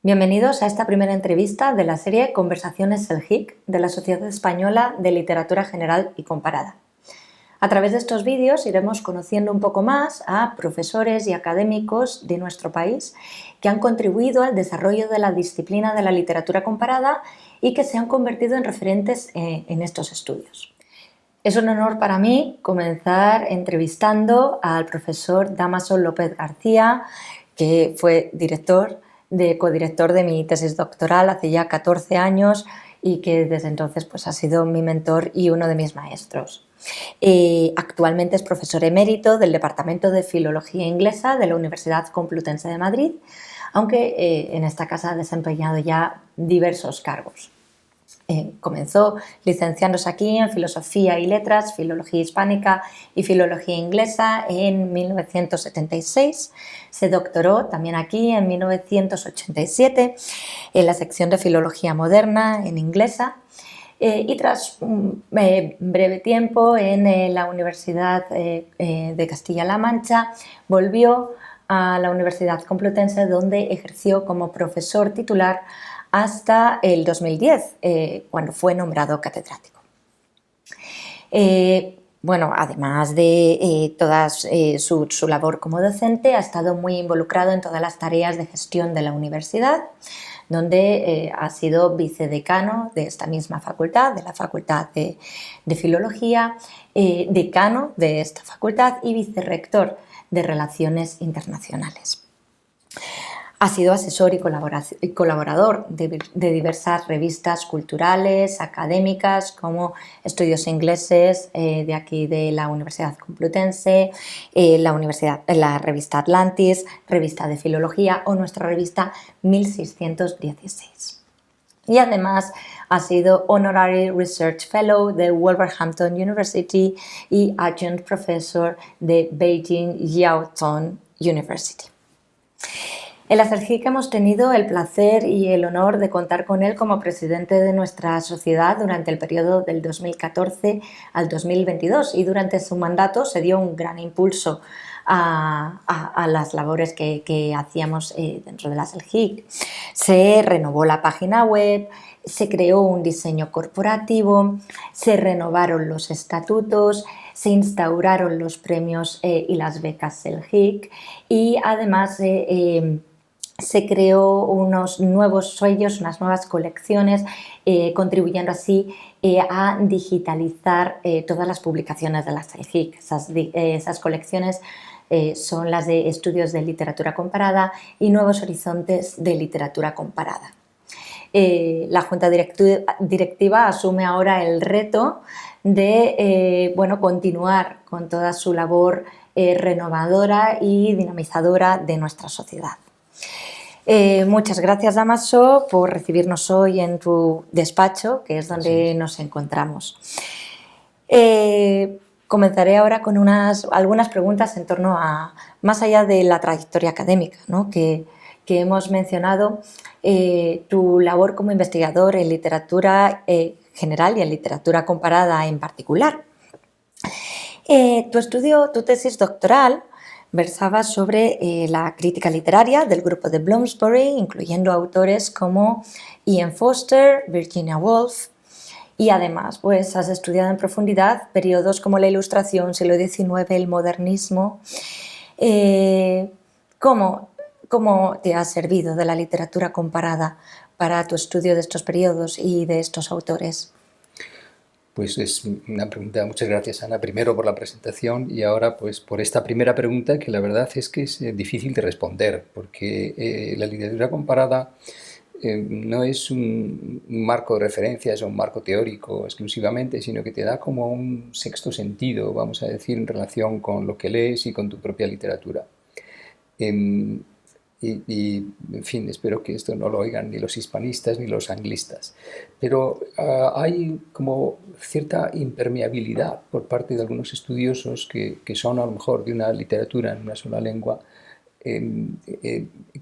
Bienvenidos a esta primera entrevista de la serie Conversaciones SELGIC de la Sociedad Española de Literatura General y Comparada. A través de estos vídeos iremos conociendo un poco más a profesores y académicos de nuestro país que han contribuido al desarrollo de la disciplina de la literatura comparada y que se han convertido en referentes en estos estudios. Es un honor para mí comenzar entrevistando al profesor Dámaso López García, que fue codirector de mi tesis doctoral hace ya 14 años y que desde entonces pues, ha sido mi mentor y uno de mis maestros. Actualmente es profesor emérito del Departamento de Filología Inglesa de la Universidad Complutense de Madrid, aunque en esta casa ha desempeñado ya diversos cargos. Comenzó licenciándose aquí en Filosofía y Letras, Filología Hispánica y Filología Inglesa en 1976. Se doctoró también aquí en 1987 en la sección de Filología Moderna en Inglesa. Y tras un breve tiempo en la Universidad de Castilla-La Mancha, volvió a la Universidad Complutense, donde ejerció como profesor titular hasta el 2010, cuando fue nombrado catedrático. Bueno, además de toda su labor como docente, ha estado muy involucrado en todas las tareas de gestión de la universidad, donde ha sido vicedecano de esta misma facultad, de la Facultad de Filología, decano de esta facultad y vicerrector de Relaciones Internacionales. Ha sido asesor y colaborador de diversas revistas culturales, académicas, como Estudios Ingleses, de aquí de la Universidad Complutense, la revista Atlantis, Revista de Filología o nuestra revista 1616. Y además ha sido Honorary Research Fellow de Wolverhampton University y Adjunct Professor de Beijing Jiao Tong University. En la SELGIC hemos tenido el placer y el honor de contar con él como presidente de nuestra sociedad durante el periodo del 2014 al 2022 y durante su mandato se dio un gran impulso a las labores que hacíamos dentro de la SELGIC. Se renovó la página web, se creó un diseño corporativo, se renovaron los estatutos, se instauraron los premios y las becas SELGIC y además se creó unos nuevos sellos, unas nuevas colecciones, contribuyendo así a digitalizar todas las publicaciones de la SELGIC. Esas colecciones son las de Estudios de Literatura Comparada y Nuevos Horizontes de Literatura Comparada. La Junta Directiva asume ahora el reto de continuar con toda su labor renovadora y dinamizadora de nuestra sociedad. Muchas gracias, Dámaso, por recibirnos hoy en tu despacho, que es donde nos encontramos. Comenzaré ahora con algunas preguntas en torno a, más allá de la trayectoria académica, ¿no? que hemos mencionado, tu labor como investigador en literatura general y en literatura comparada en particular. Tu tesis doctoral versaba sobre la crítica literaria del grupo de Bloomsbury, incluyendo autores como Ian Foster, Virginia Woolf, y además pues, has estudiado en profundidad periodos como la Ilustración, siglo XIX, el modernismo. ¿Cómo te ha servido de la literatura comparada para tu estudio de estos periodos y de estos autores? Pues es una pregunta, muchas gracias, Ana, primero por la presentación y ahora pues por esta primera pregunta que la verdad es que es difícil de responder porque la literatura comparada no es un marco de referencias o un marco teórico exclusivamente, sino que te da como un sexto sentido, vamos a decir, en relación con lo que lees y con tu propia literatura. En fin, espero que esto no lo oigan ni los hispanistas ni los anglistas. Pero hay como cierta impermeabilidad por parte de algunos estudiosos que son a lo mejor de una literatura en una sola lengua,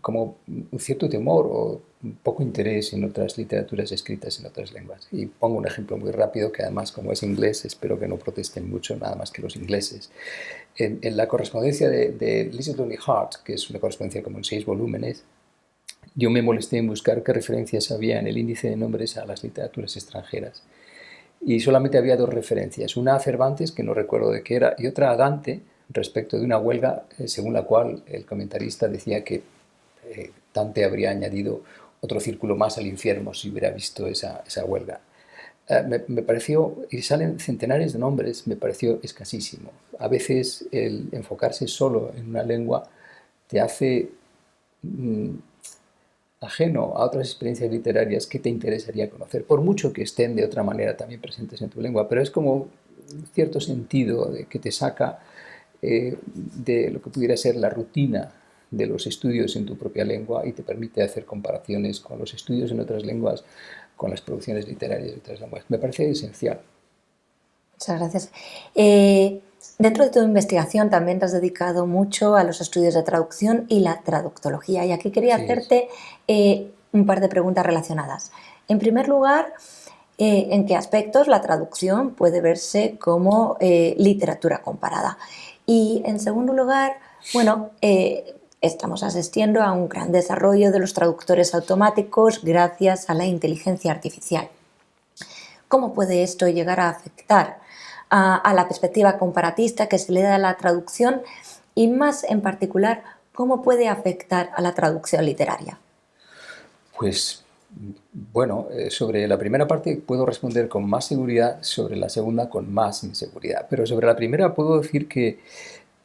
como un cierto temor o un poco interés en otras literaturas escritas en otras lenguas. Y pongo un ejemplo muy rápido que además, como es inglés, espero que no protesten mucho, nada más que los ingleses. En la correspondencia de Lizzie Downey Hart, que es una correspondencia como en 6 volúmenes, yo me molesté en buscar qué referencias había en el índice de nombres a las literaturas extranjeras. Y solamente había dos referencias, una a Cervantes, que no recuerdo de qué era, y otra a Dante, respecto de una huelga según la cual el comentarista decía que Dante habría añadido otro círculo más al infierno si hubiera visto esa huelga. Me pareció, y salen centenares de nombres, me pareció escasísimo. A veces el enfocarse solo en una lengua te hace ajeno a otras experiencias literarias que te interesaría conocer, por mucho que estén de otra manera también presentes en tu lengua, pero es como un cierto sentido de que te saca de lo que pudiera ser la rutina de los estudios en tu propia lengua y te permite hacer comparaciones con los estudios en otras lenguas, con las producciones literarias de otras lenguas. Me parece esencial. Muchas gracias. Dentro de tu investigación también te has dedicado mucho a los estudios de traducción y la traductología. Y aquí quería hacerte un par de preguntas relacionadas. En primer lugar, ¿en qué aspectos la traducción puede verse como literatura comparada? Y en segundo lugar, bueno, estamos asistiendo a un gran desarrollo de los traductores automáticos gracias a la inteligencia artificial. ¿Cómo puede esto llegar a afectar a la perspectiva comparatista que se le da a la traducción y más en particular, cómo puede afectar a la traducción literaria? Pues bueno, sobre la primera parte puedo responder con más seguridad, sobre la segunda con más inseguridad. Pero sobre la primera puedo decir que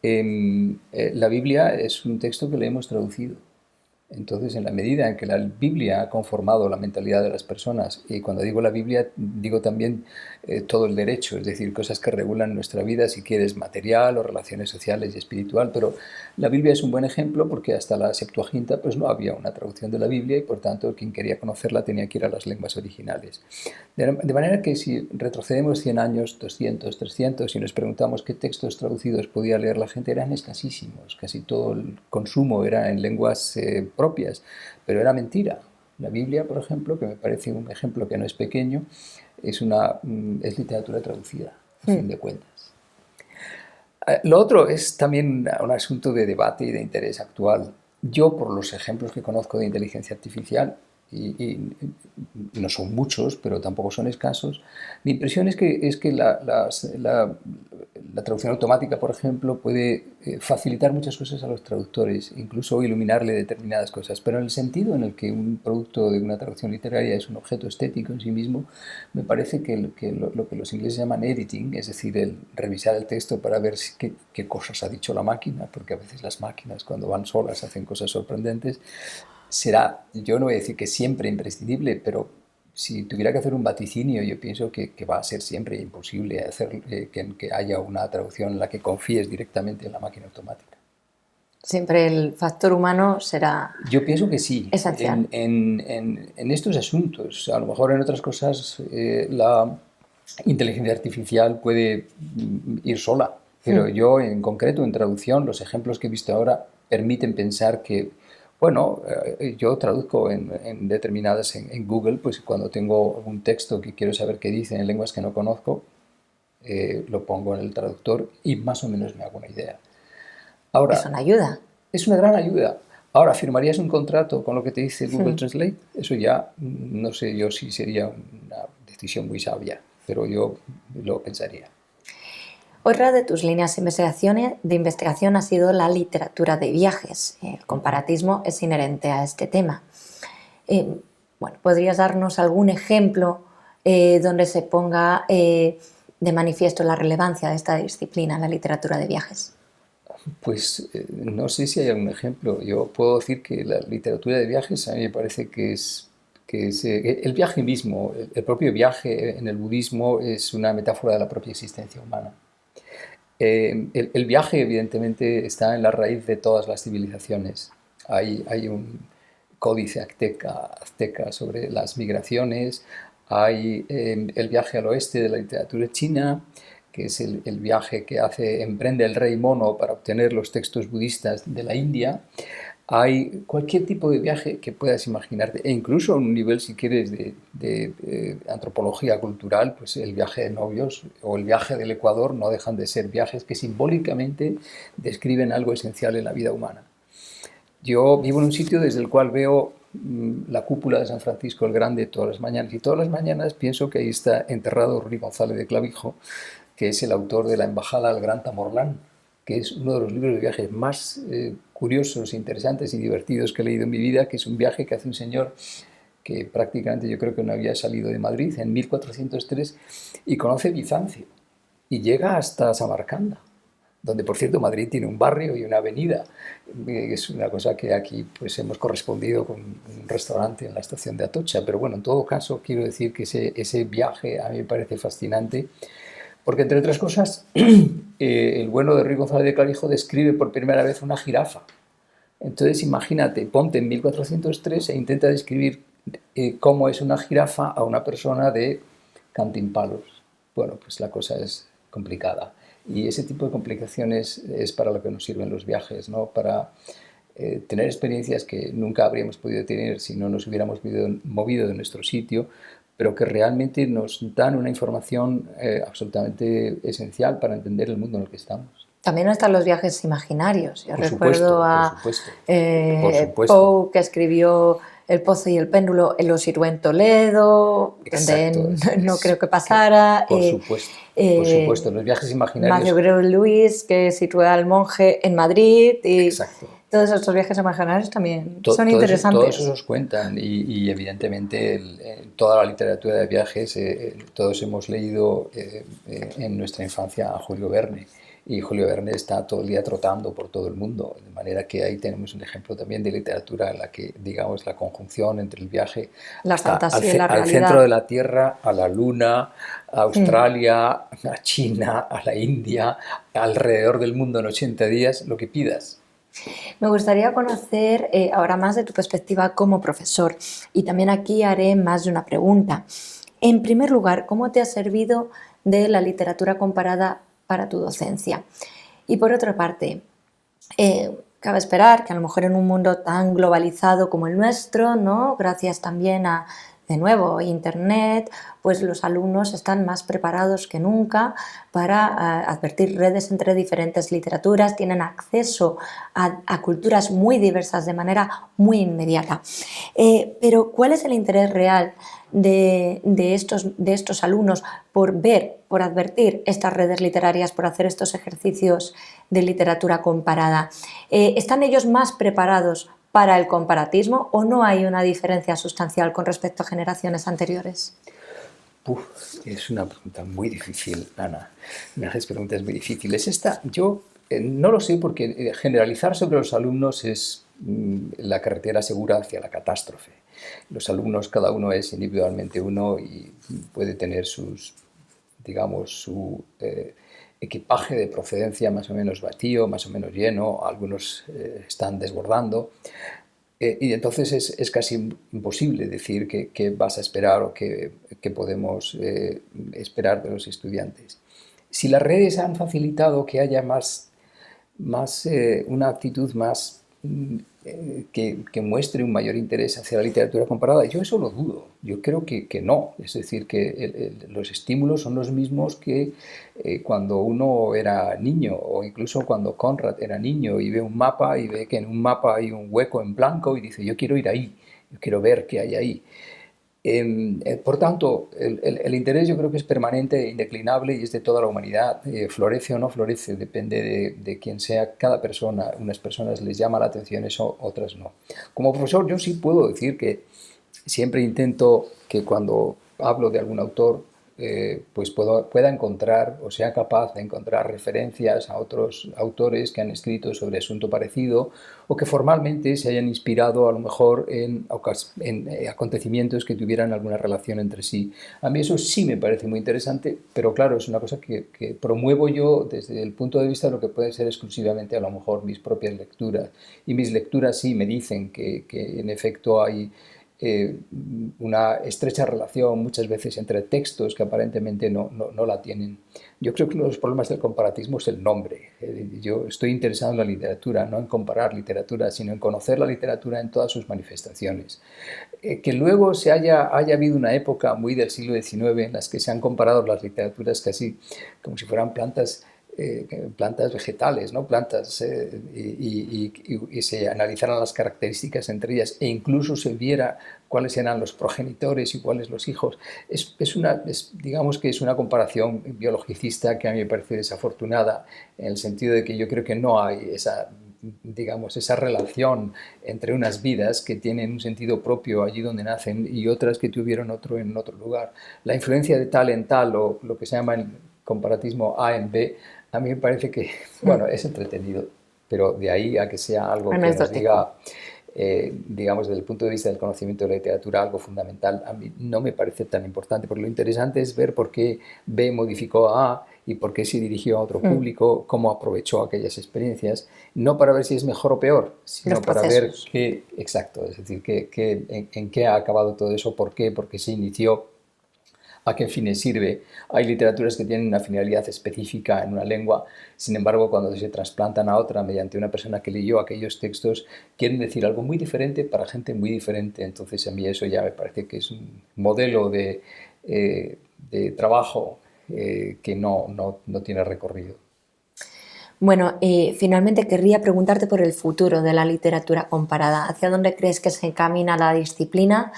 la Biblia es un texto que le hemos traducido. Entonces, en la medida en que la Biblia ha conformado la mentalidad de las personas, y cuando digo la Biblia, digo también todo el derecho, es decir, cosas que regulan nuestra vida, si quieres, material o relaciones sociales y espiritual, pero la Biblia es un buen ejemplo porque hasta la Septuaginta pues no había una traducción de la Biblia y por tanto quien quería conocerla tenía que ir a las lenguas originales. De manera que si retrocedemos 100 años, 200, 300 y nos preguntamos qué textos traducidos podía leer la gente, eran escasísimos, casi todo el consumo era en lenguas propias, pero era mentira. La Biblia, por ejemplo, que me parece un ejemplo que no es pequeño, es literatura traducida, a fin de cuentas. Lo otro es también un asunto de debate y de interés actual. Yo, por los ejemplos que conozco de inteligencia artificial, y no son muchos, pero tampoco son escasos, mi impresión es que la traducción automática, por ejemplo, puede facilitar muchas cosas a los traductores, incluso iluminarle determinadas cosas, pero en el sentido en el que un producto de una traducción literaria es un objeto estético en sí mismo, me parece que lo que los ingleses llaman editing, es decir, el revisar el texto para ver qué cosas ha dicho la máquina, porque a veces las máquinas cuando van solas hacen cosas sorprendentes, será, yo no voy a decir que siempre imprescindible, pero si tuviera que hacer un vaticinio, yo pienso que va a ser siempre imposible hacer que haya una traducción en la que confíes directamente en la máquina automática. Siempre el factor humano será Yo pienso que sí. esencial. En estos asuntos, a lo mejor en otras cosas, la inteligencia artificial puede ir sola, pero yo en concreto en traducción, los ejemplos que he visto ahora permiten pensar que bueno, yo traduzco en determinadas en Google, pues cuando tengo un texto que quiero saber qué dice en lenguas que no conozco, lo pongo en el traductor y más o menos me hago una idea. Ahora, Es una ayuda. es una gran ayuda. Ahora, ¿firmarías un contrato con lo que te dice Google Translate? Eso ya no sé yo si sería una decisión muy sabia, pero yo lo pensaría. Otra de tus líneas de investigación ha sido la literatura de viajes. El comparatismo es inherente a este tema. Bueno, ¿podrías darnos algún ejemplo donde se ponga de manifiesto la relevancia de esta disciplina, la literatura de viajes? Pues no sé si hay algún ejemplo. Yo puedo decir que la literatura de viajes a mí me parece que el viaje mismo, el propio viaje en el budismo es una metáfora de la propia existencia humana. El viaje, evidentemente, está en la raíz de todas las civilizaciones. Hay un códice azteca sobre las migraciones, hay el viaje al oeste de la literatura china, que es el viaje que emprende el rey mono para obtener los textos budistas de la India. Hay cualquier tipo de viaje que puedas imaginarte, e incluso a un nivel, si quieres, de antropología cultural, pues el viaje de novios o el viaje del Ecuador no dejan de ser viajes que simbólicamente describen algo esencial en la vida humana. Yo vivo en un sitio desde el cual veo la cúpula de San Francisco el Grande todas las mañanas, y todas las mañanas pienso que ahí está enterrado Ruy González de Clavijo, que es el autor de La Embajada al Gran Tamorlán, que es uno de los libros de viajes más curiosos, interesantes y divertidos que he leído en mi vida, que es un viaje que hace un señor que prácticamente yo creo que no había salido de Madrid en 1403 y conoce Bizancio y llega hasta Samarcanda, donde por cierto Madrid tiene un barrio y una avenida. Es una cosa que aquí pues hemos correspondido con un restaurante en la estación de Atocha, pero bueno, en todo caso quiero decir que ese viaje a mí me parece fascinante, porque entre otras cosas el bueno de Ruy González de Clavijo describe por primera vez una jirafa. Entonces imagínate, ponte en 1403 e intenta describir cómo es una jirafa a una persona de Cantimpalos. Bueno, pues la cosa es complicada. Y ese tipo de complicaciones es para lo que nos sirven los viajes, ¿no? Para tener experiencias que nunca habríamos podido tener si no nos hubiéramos movido de nuestro sitio, pero que realmente nos dan una información absolutamente esencial para entender el mundo en el que estamos. También están los viajes imaginarios. Yo recuerdo a Poe, que escribió El Pozo y el Péndulo, él lo sirvió en Toledo, exacto, donde no creo que pasara. Por supuesto, los viajes imaginarios. Matthew Grey Lewis, que sitúa al monje en Madrid. Y exacto. Todos estos viajes imaginarios también son interesantes. Todos esos cuentan y evidentemente toda la literatura de viajes, todos hemos leído en nuestra infancia a Julio Verne. Y Julio Verne está todo el día trotando por todo el mundo, de manera que ahí tenemos un ejemplo también de literatura en la que, digamos, la conjunción entre el viaje la fantasía y la realidad, al centro de la Tierra, a la Luna, a Australia, a China, a la India, alrededor del mundo en 80 días, lo que pidas. Me gustaría conocer ahora más de tu perspectiva como profesor, y también aquí haré más de una pregunta. En primer lugar, ¿cómo te ha servido de la literatura comparada para tu docencia? Y por otra parte, cabe esperar que a lo mejor en un mundo tan globalizado como el nuestro, ¿no? Gracias también a, de nuevo, Internet, pues los alumnos están más preparados que nunca para advertir redes entre diferentes literaturas, tienen acceso a culturas muy diversas de manera muy inmediata. Pero ¿cuál es el interés real de estos alumnos por ver, por advertir estas redes literarias, por hacer estos ejercicios de literatura comparada? ¿Están ellos más preparados para el comparatismo o no hay una diferencia sustancial con respecto a generaciones anteriores? Es una pregunta muy difícil, Ana. Me haces preguntas muy difíciles. Yo no lo sé, porque generalizar sobre los alumnos es la carretera segura hacia la catástrofe. Los alumnos, cada uno es individualmente uno y puede tener digamos, su equipaje de procedencia más o menos vacío, más o menos lleno, algunos están desbordando. Y entonces es casi imposible decir qué vas a esperar o qué podemos esperar de los estudiantes. Si las redes han facilitado que haya una actitud más que muestre un mayor interés hacia la literatura comparada, yo eso lo dudo. Yo creo que no. Es decir, que los estímulos son los mismos que cuando uno era niño, o incluso cuando Conrad era niño y ve un mapa y ve que en un mapa hay un hueco en blanco y dice, yo quiero ir ahí, yo quiero ver qué hay ahí. Por tanto, el interés yo creo que es permanente e indeclinable y es de toda la humanidad. Florece o no florece, depende de quién sea cada persona. Unas personas les llama la atención eso, otras no. Como profesor yo sí puedo decir que siempre intento que cuando hablo de algún autor pues pueda encontrar o sea capaz de encontrar referencias a otros autores que han escrito sobre asunto parecido o que formalmente se hayan inspirado a lo mejor en acontecimientos que tuvieran alguna relación entre sí. A mí eso sí me parece muy interesante, pero claro, es una cosa que promuevo yo desde el punto de vista de lo que pueden ser exclusivamente a lo mejor mis propias lecturas. Y mis lecturas sí me dicen que en efecto hay una estrecha relación muchas veces entre textos que aparentemente no la tienen. Yo creo que uno de los problemas del comparatismo es el nombre. Yo estoy interesado en la literatura, no en comparar literatura, sino en conocer la literatura en todas sus manifestaciones. Que luego haya habido una época muy del siglo XIX en las que se han comparado las literaturas casi como si fueran plantas plantas vegetales, ¿no? Plantas, y se analizaran las características entre ellas e incluso se viera cuáles eran los progenitores y cuáles los hijos. Digamos que es una comparación biologicista que a mí me parece desafortunada, en el sentido de que yo creo que no hay esa relación entre unas vidas que tienen un sentido propio allí donde nacen y otras que tuvieron otro en otro lugar. La influencia de tal en tal, o lo que se llama el comparatismo A en B, a mí me parece que, bueno, es entretenido, pero de ahí a que sea algo que nos Anecdótico. diga, digamos, desde el punto de vista del conocimiento de la literatura, algo fundamental, a mí no me parece tan importante, porque lo interesante es ver por qué B modificó a A y por qué se dirigió a otro público, cómo aprovechó aquellas experiencias, no para ver si es mejor o peor, Los sino para ver procesos. qué, exacto, es decir, en qué ha acabado todo eso, por qué se inició, a qué fines sirve. Hay literaturas que tienen una finalidad específica en una lengua, sin embargo, cuando se trasplantan a otra mediante una persona que leyó aquellos textos, quieren decir algo muy diferente para gente muy diferente. Entonces, a mí eso ya me parece que es un modelo de trabajo que no tiene recorrido. Bueno, finalmente querría preguntarte por el futuro de la literatura comparada. ¿Hacia dónde crees que se encamina la disciplina?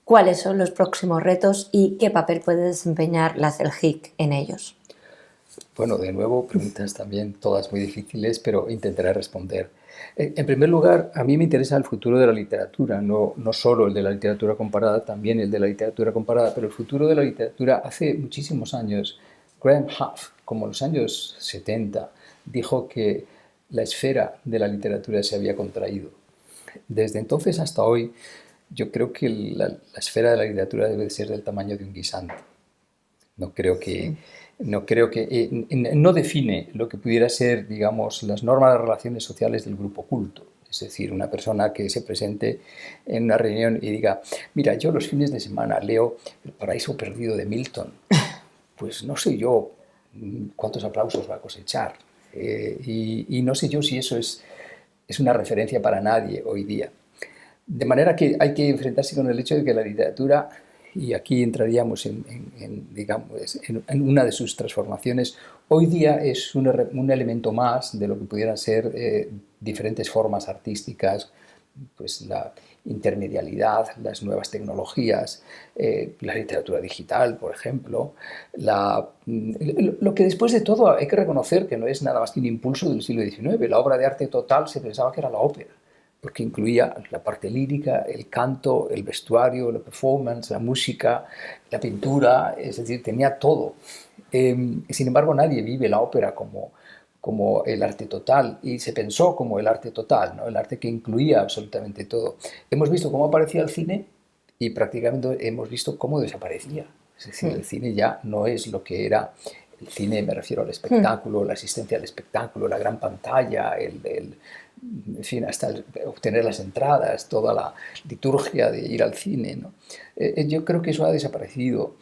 ¿Cuáles son los próximos retos y qué papel puede desempeñar la CELGIC en ellos? Bueno, de nuevo, preguntas también todas muy difíciles, pero intentaré responder. En primer lugar, a mí me interesa el futuro de la literatura, no solo el de la literatura comparada, también el de la literatura comparada, pero el futuro de la literatura. Hace muchísimos años, Graham Huff, como en los años 70, dijo que la esfera de la literatura se había contraído. Desde entonces hasta hoy, yo creo que la esfera de la literatura debe ser del tamaño de un guisante. No creo que, no creo que no define lo que pudiera ser, digamos, las normas de relaciones sociales del grupo culto. Es decir, una persona que se presente en una reunión y diga, mira, yo los fines de semana leo El paraíso perdido de Milton. Pues no sé yo cuántos aplausos va a cosechar. Y no sé yo si eso es una referencia para nadie hoy día. De manera que hay que enfrentarse con el hecho de que la literatura, y aquí entraríamos digamos, en una de sus transformaciones, hoy día es un elemento más de lo que pudieran ser diferentes formas artísticas, pues la intermedialidad, las nuevas tecnologías, la literatura digital, por ejemplo, lo que después de todo hay que reconocer que no es nada más que un impulso del siglo XIX. La obra de arte total se pensaba que era la ópera, porque incluía la parte lírica, el canto, el vestuario, la performance, la música, la pintura, es decir, tenía todo. Sin embargo, nadie vive la ópera como el arte total, y se pensó como el arte total, ¿no? El arte que incluía absolutamente todo. Hemos visto cómo aparecía el cine y prácticamente hemos visto cómo desaparecía. Es decir, el cine ya no es lo que era. El cine, me refiero al espectáculo, la asistencia al espectáculo, la gran pantalla, en fin, hasta obtener las entradas, toda la liturgia de ir al cine, ¿no? Yo creo que eso ha desaparecido.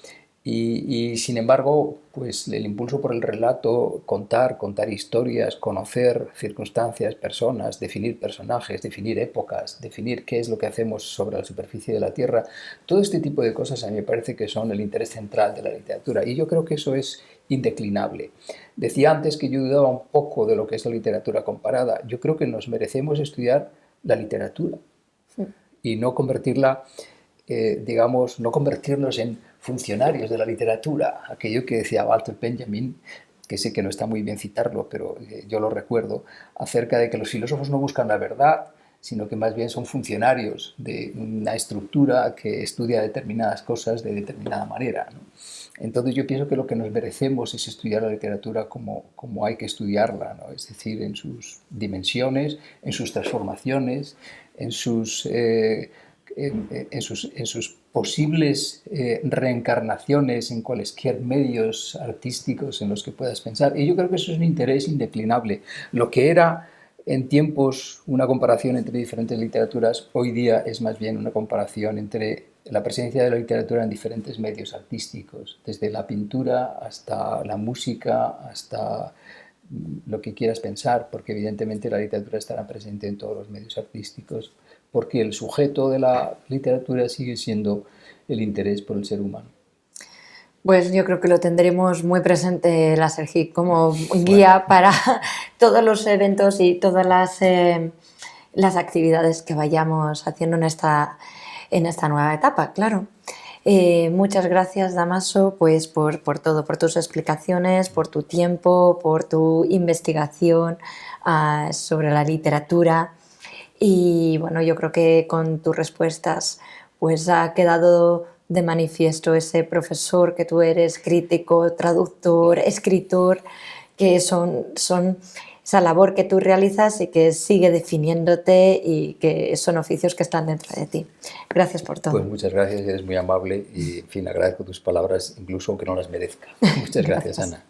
Sin embargo, pues el impulso por el relato, contar historias, conocer circunstancias, personas, definir personajes, definir épocas, definir qué es lo que hacemos sobre la superficie de la Tierra, todo este tipo de cosas a mí me parece que son el interés central de la literatura, y yo creo que eso es indeclinable. Decía antes que yo dudaba un poco de lo que es la literatura comparada. Yo creo que nos merecemos estudiar la literatura y no convertirla, digamos, no convertirnos en funcionarios de la literatura, aquello que decía Walter Benjamin, que sé que no está muy bien citarlo, pero yo lo recuerdo, acerca de que los filósofos no buscan la verdad, sino que más bien son funcionarios de una estructura que estudia determinadas cosas de determinada manera, ¿no? Entonces yo pienso que lo que nos merecemos es estudiar la literatura como hay que estudiarla, ¿no? Es decir, en sus dimensiones, en sus transformaciones, en sus, en sus posibles reencarnaciones en cualesquier medios artísticos en los que puedas pensar. Y yo creo que eso es un interés indeclinable. Lo que era en tiempos una comparación entre diferentes literaturas, hoy día es más bien una comparación entre la presencia de la literatura en diferentes medios artísticos, desde la pintura hasta la música, hasta lo que quieras pensar, porque evidentemente la literatura estará presente en todos los medios artísticos, porque el sujeto de la literatura sigue siendo el interés por el ser humano. Pues yo creo que lo tendremos muy presente la SERGIC como guía para todos los eventos y todas las actividades que vayamos haciendo en esta nueva etapa, claro. Muchas gracias, Dámaso, pues por todo, por tus explicaciones, por tu tiempo, por tu investigación sobre la literatura. Y bueno, yo creo que con tus respuestas pues ha quedado de manifiesto ese profesor que tú eres, crítico, traductor, escritor, que son esa labor que tú realizas y que sigue definiéndote y que son oficios que están dentro de ti. Gracias por todo. Pues muchas gracias, eres muy amable y, en fin, agradezco tus palabras, incluso aunque no las merezca. Muchas gracias, Ana.